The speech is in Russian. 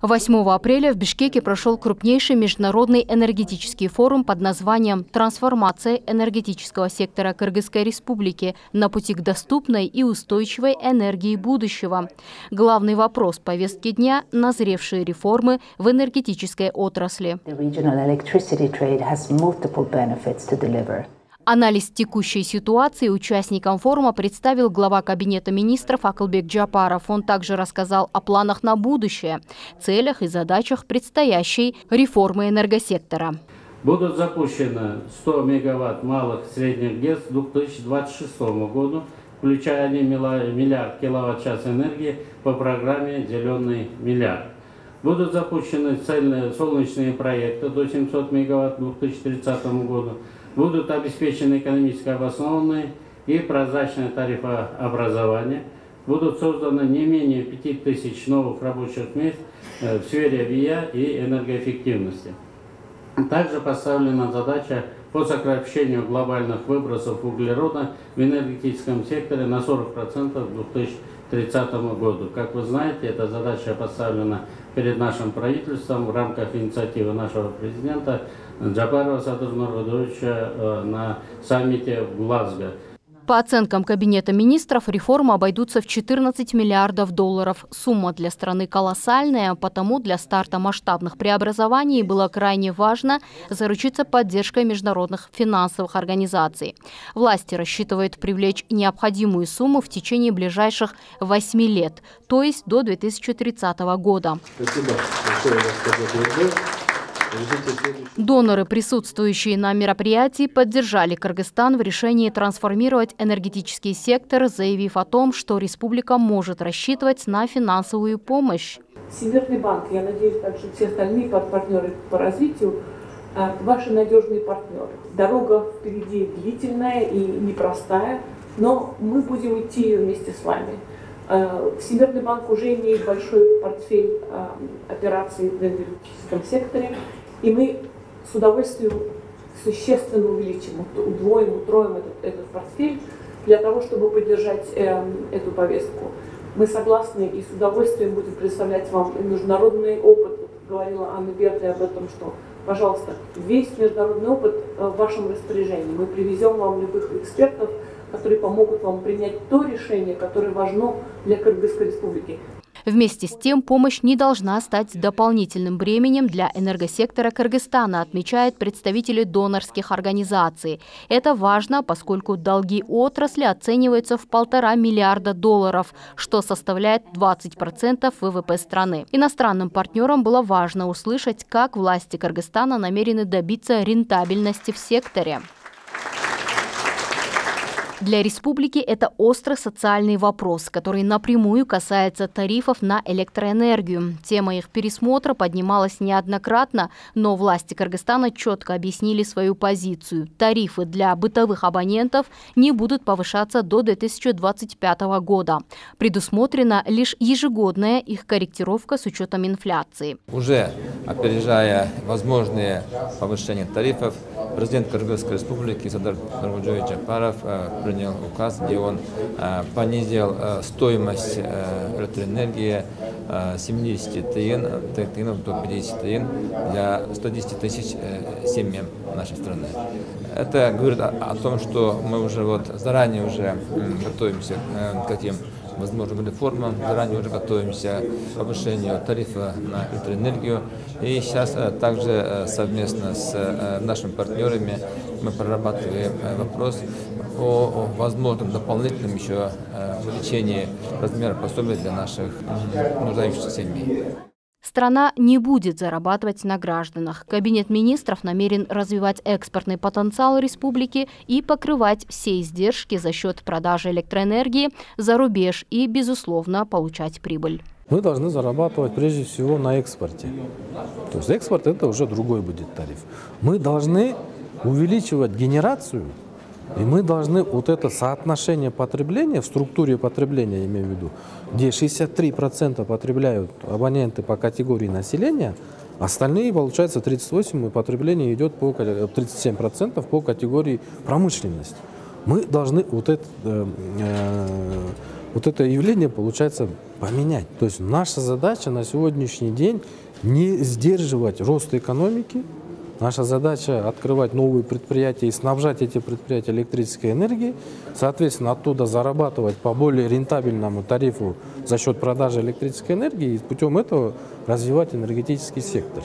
8 апреля в Бишкеке прошел крупнейший международный энергетический форум под названием «Трансформация энергетического сектора Кыргызской Республики на пути к доступной и устойчивой энергии будущего». Главный вопрос повестки дня – назревшие реформы в энергетической отрасли. Анализ текущей ситуации участникам форума представил глава Кабинета министров Акылбек Джапаров. Он также рассказал о планах на будущее, целях и задачах предстоящей реформы энергосектора. Будут запущены 100 мегаватт малых и средних ГЭС к 2026 году, включая 1 миллиард киловатт-час энергии по программе «Зеленый миллиард». Будут запущены цельные солнечные проекты до 700 мегаватт к 2030 году. Будут обеспечены экономически обоснованные и прозрачное тарифообразование. Будут созданы не менее 5000 новых рабочих мест в сфере ВИА и энергоэффективности. Также поставлена задача по сокращению глобальных выбросов углерода в энергетическом секторе на 40% к 2030 году. Как вы знаете, эта задача поставлена перед нашим правительством в рамках инициативы нашего президента Джапарова Садыр Нургадовича на саммите в Глазго. По оценкам Кабинета министров, реформы обойдутся в 14 миллиардов долларов. Сумма для страны колоссальная, потому для старта масштабных преобразований было крайне важно заручиться поддержкой международных финансовых организаций. Власти рассчитывают привлечь необходимую сумму в течение ближайших 8 лет, то есть до 2030 года. Спасибо. Доноры, присутствующие на мероприятии, поддержали Кыргызстан в решении трансформировать энергетический сектор, заявив о том, что республика может рассчитывать на финансовую помощь. Всемирный банк, я надеюсь, также все остальные партнеры по развитию, ваши надежные партнеры. Дорога впереди длительная и непростая, но мы будем идти вместе с вами. Всемирный банк уже имеет большой портфель операций в энергетическом секторе, и мы с удовольствием существенно увеличим, удвоим, утроим этот портфель для того, чтобы поддержать эту повестку. Мы согласны и с удовольствием будем представлять вам международный опыт. Говорила Анна Бердая об этом, что, пожалуйста, весь международный опыт в вашем распоряжении. Мы привезем вам любых экспертов, которые помогут вам принять то решение, которое важно для Кыргызской республики. Вместе с тем, помощь не должна стать дополнительным бременем для энергосектора Кыргызстана, отмечают представители донорских организаций. Это важно, поскольку долги отрасли оцениваются в 1,5 миллиарда долларов, что составляет 20% ВВП страны. Иностранным партнерам было важно услышать, как власти Кыргызстана намерены добиться рентабельности в секторе. Для республики это острый социальный вопрос, который напрямую касается тарифов на электроэнергию. Тема их пересмотра поднималась неоднократно, но власти Кыргызстана четко объяснили свою позицию. Тарифы для бытовых абонентов не будут повышаться до 2025 года. Предусмотрена лишь ежегодная их корректировка с учетом инфляции. Уже опережая возможные повышения тарифов, президент Кыргызской республики Садыр Нургадович Джапаров принял указ, где он понизил стоимость электроэнергии с 70 тыйнов до 50 тыйн для 110 тысяч семьям нашей страны. Это говорит о том, что мы уже заранее уже готовимся к таким возможным реформам, заранее уже готовимся к повышению тарифа на электроэнергию. И сейчас также совместно с нашими партнерами мы прорабатываем вопрос о возможном дополнительном еще увеличении размера пособия для наших нуждающихся семей. Страна не будет зарабатывать на гражданах. Кабинет министров намерен развивать экспортный потенциал республики и покрывать все издержки за счет продажи электроэнергии за рубеж и, безусловно, получать прибыль. Мы должны зарабатывать прежде всего на экспорте. То есть экспорт — это уже другой будет тариф. Мы должны увеличивать генерацию, и мы должны это соотношение потребления, в структуре потребления, я имею в виду, где 63% потребляют абоненты по категории населения, остальные, получается, 38%, и потребление идет по 37% по категории промышленность. Мы должны это явление, получается, поменять. То есть наша задача на сегодняшний день не сдерживать рост экономики. Наша задача открывать новые предприятия и снабжать эти предприятия электрической энергией. Соответственно, оттуда зарабатывать по более рентабельному тарифу за счет продажи электрической энергии и путем этого развивать энергетический сектор.